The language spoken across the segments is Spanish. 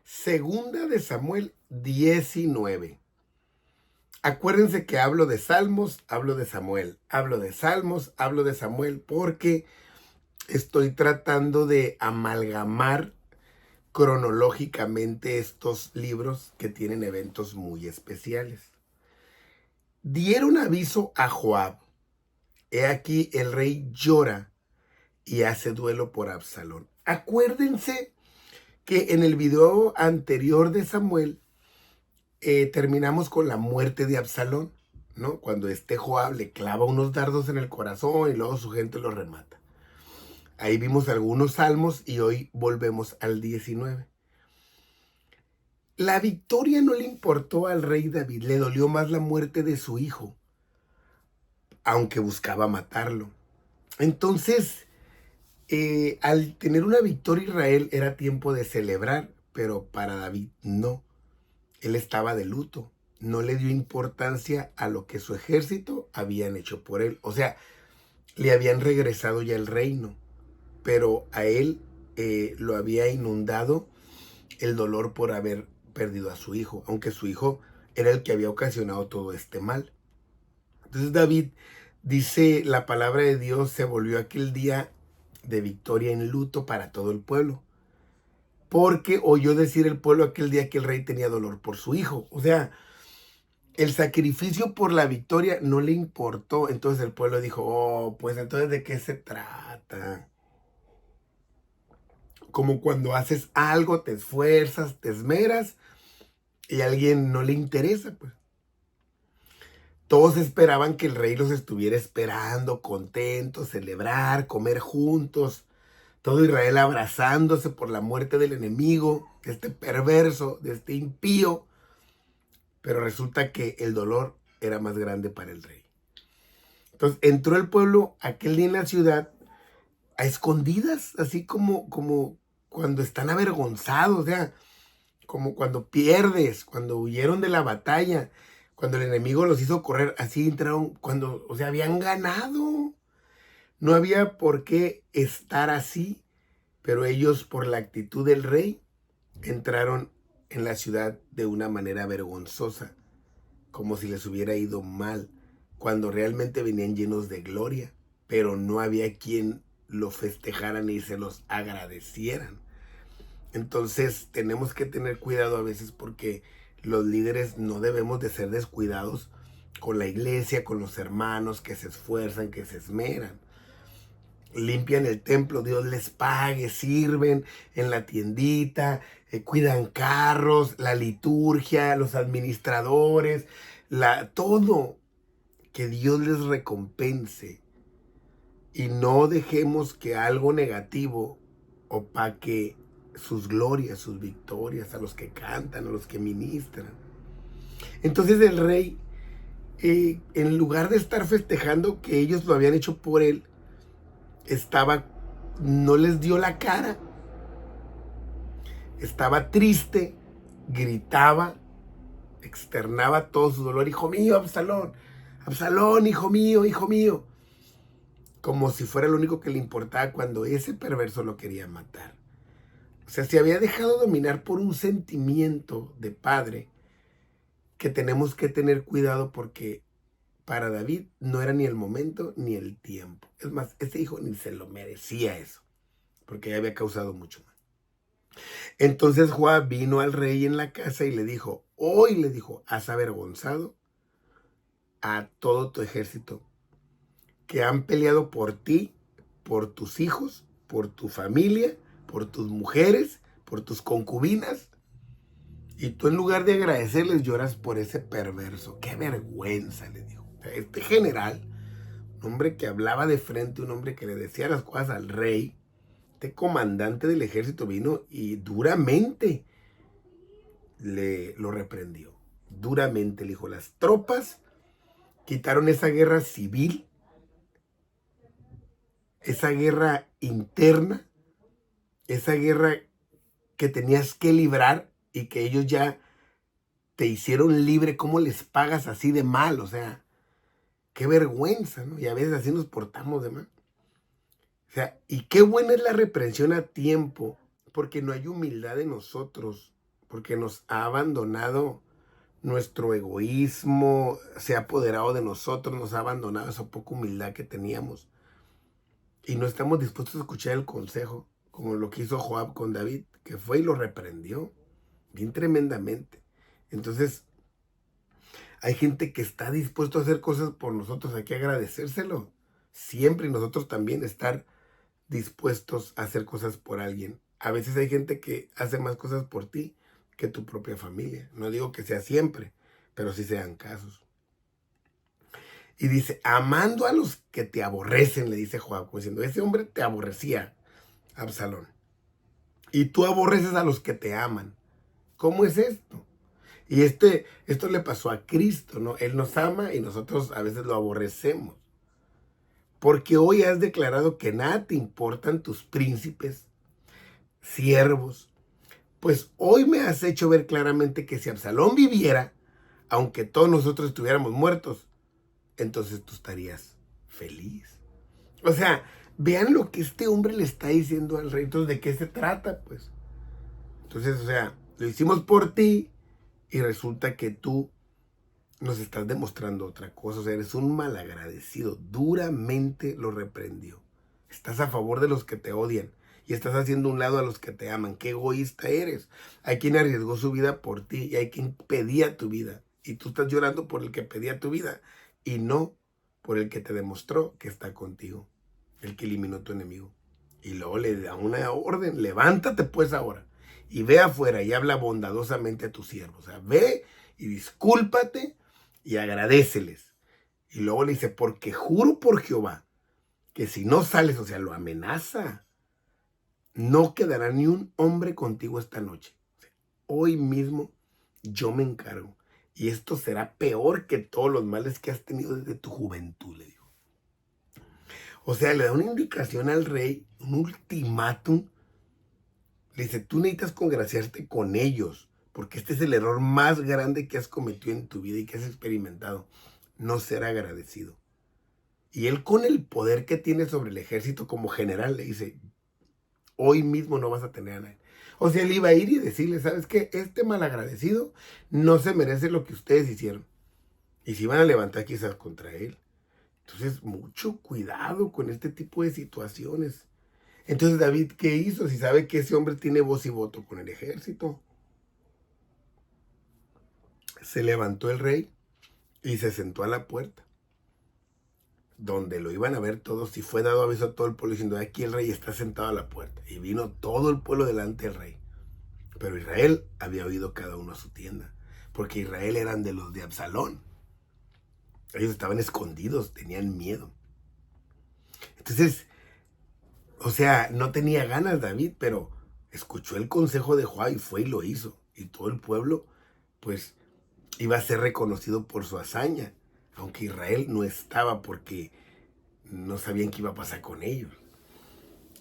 Segunda de Samuel 19. Acuérdense que hablo de Salmos, hablo de Samuel, hablo de Salmos, hablo de Samuel, porque estoy tratando de amalgamar cronológicamente estos libros que tienen eventos muy especiales. Dieron aviso a Joab. He aquí el rey llora y hace duelo por Absalón. Acuérdense que en el video anterior de Samuel terminamos con la muerte de Absalón, ¿no? Cuando Joab le clava unos dardos en el corazón y luego su gente lo remata. Ahí vimos algunos salmos y hoy volvemos al 19. La victoria no le importó al rey David, le dolió más la muerte de su hijo, aunque buscaba matarlo. Entonces, al tener una victoria Israel era tiempo de celebrar, pero para David no. Él estaba de luto, no le dio importancia a lo que su ejército habían hecho por él. O sea, le habían regresado ya el reino, pero a él lo había inundado el dolor por haber perdido a su hijo, aunque su hijo era el que había ocasionado todo este mal. Entonces David, dice la palabra de Dios, se volvió aquel día de victoria en luto para todo el pueblo, porque oyó decir el pueblo aquel día que el rey tenía dolor por su hijo. O sea, el sacrificio por la victoria no le importó. Entonces el pueblo dijo, oh, pues entonces ¿de qué se trata? Como cuando haces algo, te esfuerzas, te esmeras y a alguien no le interesa, pues. Todos esperaban que el rey los estuviera esperando, contentos, celebrar, comer juntos. Todo Israel abrazándose por la muerte del enemigo, de este perverso, de este impío. Pero resulta que el dolor era más grande para el rey. Entonces entró el pueblo aquel día en la ciudad a escondidas, así como cuando están avergonzados, o sea, como cuando pierdes, cuando huyeron de la batalla, cuando el enemigo los hizo correr, así entraron, cuando, o sea, habían ganado. No había por qué estar así, pero ellos, por la actitud del rey, entraron en la ciudad de una manera vergonzosa, como si les hubiera ido mal, cuando realmente venían llenos de gloria, pero no había quien lo festejaran y se los agradecieran. Entonces tenemos que tener cuidado a veces porque los líderes no debemos de ser descuidados con la iglesia, con los hermanos que se esfuerzan, que se esmeran. Limpian el templo, Dios les pague, sirven en la tiendita, cuidan carros, la liturgia, los administradores, todo, que Dios les recompense. Y no dejemos que algo negativo opaque sus glorias, sus victorias, a los que cantan, a los que ministran. Entonces el rey, en lugar de estar festejando que ellos lo habían hecho por él, no les dio la cara, estaba triste, gritaba, externaba todo su dolor. Hijo mío, Absalón, Absalón, hijo mío, como si fuera lo único que le importaba cuando ese perverso lo quería matar. O sea, se había dejado dominar por un sentimiento de padre que tenemos que tener cuidado, porque para David no era ni el momento ni el tiempo. Es más, ese hijo ni se lo merecía eso, porque ya había causado mucho mal. Entonces Joab vino al rey en la casa y le dijo, hoy le dijo, has avergonzado a todo tu ejército que han peleado por ti, por tus hijos, por tu familia, por tus mujeres, por tus concubinas. Y tú, en lugar de agradecerles, lloras por ese perverso. ¡Qué vergüenza!, le dijo. Este general, un hombre que hablaba de frente, un hombre que le decía las cosas al rey, este comandante del ejército vino y duramente lo reprendió. Duramente le dijo, las tropas quitaron esa guerra civil, esa guerra interna, esa guerra que tenías que librar y que ellos ya te hicieron libre. ¿Cómo les pagas así de mal? O sea, qué vergüenza, ¿no? Y a veces así nos portamos de mal. O sea, y qué buena es la reprensión a tiempo, porque no hay humildad en nosotros porque nos ha abandonado nuestro egoísmo, se ha apoderado de nosotros, nos ha abandonado esa poca humildad que teníamos. Y no estamos dispuestos a escuchar el consejo, como lo que hizo Joab con David, que fue y lo reprendió, bien tremendamente. Entonces, hay gente que está dispuesto a hacer cosas por nosotros, hay que agradecérselo. Siempre, y nosotros también estar dispuestos a hacer cosas por alguien. A veces hay gente que hace más cosas por ti que tu propia familia. No digo que sea siempre, pero sí sean casos. Y dice, amando a los que te aborrecen, le dice Joab, como diciendo, ese hombre te aborrecía, Absalón. Y tú aborreces a los que te aman. ¿Cómo es esto? Y esto le pasó a Cristo, ¿no? Él nos ama y nosotros a veces lo aborrecemos. Porque hoy has declarado que nada te importan tus príncipes, siervos. Pues hoy me has hecho ver claramente que si Absalón viviera, aunque todos nosotros estuviéramos muertos, entonces tú estarías feliz. O sea, vean lo que este hombre le está diciendo al rey. Entonces, ¿de qué se trata? Pues, entonces, o sea, lo hicimos por ti y resulta que tú nos estás demostrando otra cosa. O sea, eres un malagradecido. Duramente lo reprendió. Estás a favor de los que te odian y estás haciendo un lado a los que te aman. Qué egoísta eres. Hay quien arriesgó su vida por ti y hay quien pedía tu vida. Y tú estás llorando por el que pedía tu vida y no por el que te demostró que está contigo, el que eliminó tu enemigo. Y luego le da una orden, levántate pues ahora y ve afuera y habla bondadosamente a tus siervos. O sea, ve y discúlpate y agradéceles. Y luego le dice, porque juro por Jehová que si no sales, o sea, lo amenaza, no quedará ni un hombre contigo esta noche. O sea, hoy mismo yo me encargo. Y esto será peor que todos los males que has tenido desde tu juventud, le dijo. O sea, le da una indicación al rey, un ultimátum. Le dice, tú necesitas congraciarte con ellos, porque este es el error más grande que has cometido en tu vida y que has experimentado. No ser agradecido. Y él, con el poder que tiene sobre el ejército como general, le dice, hoy mismo no vas a tener a nadie. O sea, él iba a ir y decirle, ¿sabes qué? Este malagradecido no se merece lo que ustedes hicieron. Y se iban a levantar quizás contra él. Entonces, mucho cuidado con este tipo de situaciones. Entonces, David, ¿qué hizo? Si sabe que ese hombre tiene voz y voto con el ejército. Se levantó el rey y se sentó a la puerta, donde lo iban a ver todos, y fue dado aviso a todo el pueblo diciendo, aquí el rey está sentado a la puerta. Y vino todo el pueblo delante del rey. Pero Israel había oído cada uno a su tienda, porque Israel eran de los de Absalón. Ellos estaban escondidos, tenían miedo. Entonces, o sea, no tenía ganas David, pero escuchó el consejo de Joab y fue y lo hizo. Y todo el pueblo, pues, iba a ser reconocido por su hazaña, aunque Israel no estaba porque no sabían qué iba a pasar con ellos.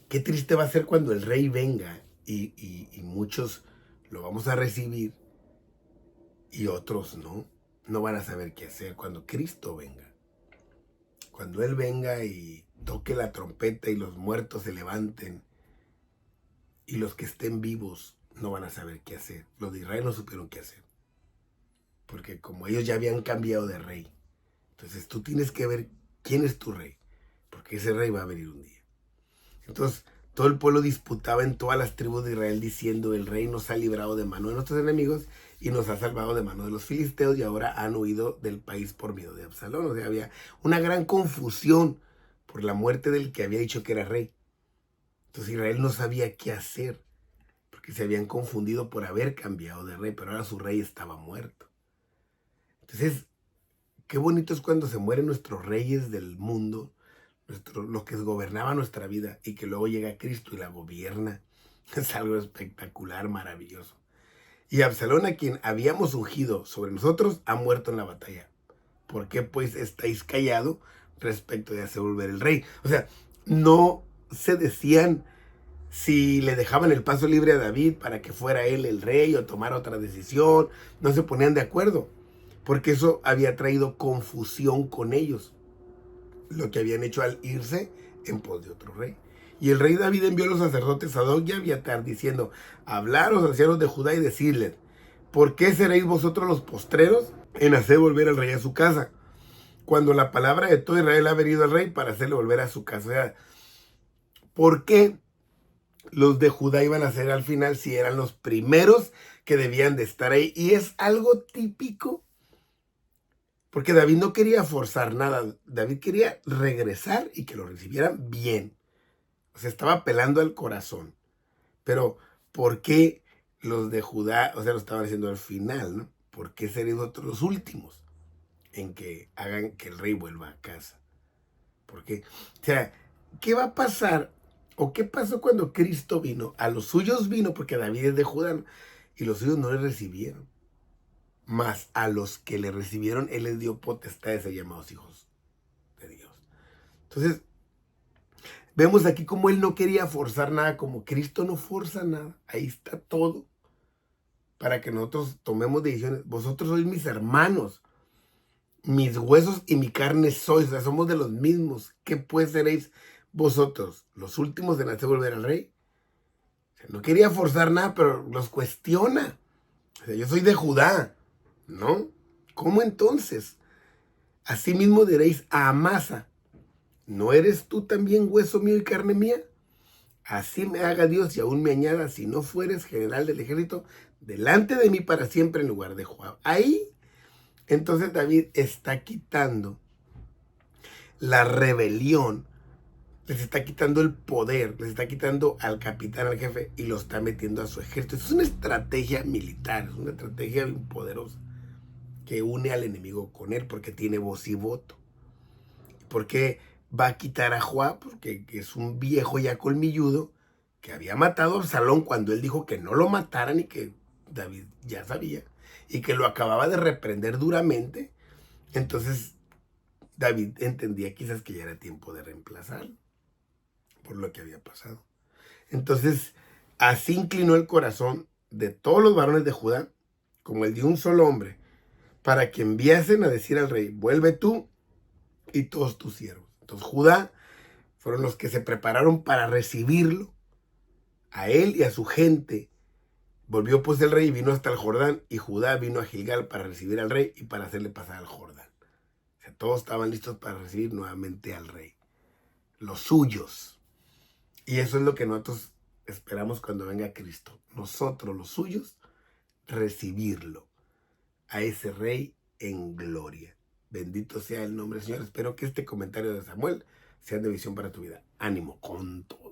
Qué triste va a ser cuando el rey venga y muchos lo vamos a recibir y otros no. No van a saber qué hacer cuando Cristo venga. Cuando Él venga y toque la trompeta y los muertos se levanten y los que estén vivos no van a saber qué hacer. Los de Israel no supieron qué hacer, porque como ellos ya habían cambiado de rey, entonces tú tienes que ver quién es tu rey, porque ese rey va a venir un día. Entonces todo el pueblo disputaba en todas las tribus de Israel diciendo, el rey nos ha librado de mano de nuestros enemigos y nos ha salvado de mano de los filisteos, y ahora han huido del país por miedo de Absalón. O sea, había una gran confusión por la muerte del que había dicho que era rey. Entonces Israel no sabía qué hacer, porque se habían confundido por haber cambiado de rey, pero ahora su rey estaba muerto. Entonces, qué bonito es cuando se mueren nuestros reyes del mundo, los que gobernaban nuestra vida, y que luego llega Cristo y la gobierna. Es algo espectacular, maravilloso. Y Absalón, a quien habíamos ungido sobre nosotros, ha muerto en la batalla. ¿Por qué pues estáis callados respecto de hacer volver el rey? O sea, no se decían si le dejaban el paso libre a David para que fuera él el rey o tomara otra decisión. No se ponían de acuerdo, porque eso había traído confusión con ellos, lo que habían hecho al irse en pos de otro rey. Y el rey David envió a los sacerdotes Sadoc y Abiatar, diciendo: hablar a los ancianos de Judá y decirles: ¿por qué seréis vosotros los postreros en hacer volver al rey a su casa, cuando la palabra de todo Israel ha venido al rey para hacerle volver a su casa? O sea, ¿por qué los de Judá iban a ser al final si eran los primeros que debían de estar ahí? Y es algo típico, porque David no quería forzar nada. David quería regresar y que lo recibieran bien. O sea, estaba apelando al corazón. Pero, ¿por qué los de Judá, o sea, lo estaban haciendo al final, ¿no? ¿Por qué serían otros los últimos en que hagan que el rey vuelva a casa? Porque, o sea, ¿qué va a pasar? ¿O qué pasó cuando Cristo vino? A los suyos vino, porque David es de Judá, ¿no? Y los suyos no le recibieron. Mas a los que le recibieron, él les dio potestad de ser llamados hijos de Dios. Entonces, vemos aquí como él no quería forzar nada, como Cristo no forza nada. Ahí está todo para que nosotros tomemos decisiones. Vosotros sois mis hermanos, mis huesos y mi carne sois, o sea, somos de los mismos. ¿Qué pues seréis vosotros? ¿Los últimos en hacer volver al rey? O sea, no quería forzar nada, pero los cuestiona. O sea, yo soy de Judá, ¿no? ¿Cómo entonces? Asimismo diréis a Amasa: ¿no eres tú también hueso mío y carne mía? Así me haga Dios y aún me añada, si no fueres general del ejército delante de mí para siempre en lugar de Joab. Ahí, entonces David está quitando la rebelión, les está quitando el poder, les está quitando al capitán, al jefe, y lo está metiendo a su ejército. Es una estrategia militar, es una estrategia poderosa que une al enemigo con él, porque tiene voz y voto. ¿Por qué va a quitar a Joab? Porque es un viejo ya colmilludo que había matado a Absalón cuando él dijo que no lo mataran, y que David ya sabía y que lo acababa de reprender duramente. Entonces David entendía quizás que ya era tiempo de reemplazarlo por lo que había pasado. Entonces así inclinó el corazón de todos los varones de Judá como el de un solo hombre, para que enviasen a decir al rey: vuelve tú y todos tus siervos. Entonces Judá fueron los que se prepararon para recibirlo, a él y a su gente. Volvió pues el rey y vino hasta el Jordán, y Judá vino a Gilgal para recibir al rey y para hacerle pasar al Jordán. O sea, todos estaban listos para recibir nuevamente al rey, los suyos. Y eso es lo que nosotros esperamos cuando venga Cristo. Nosotros, los suyos, recibirlo, a ese rey en gloria. Bendito sea el nombre del Señor. Espero que este comentario de Samuel sea de visión para tu vida. Ánimo con todo.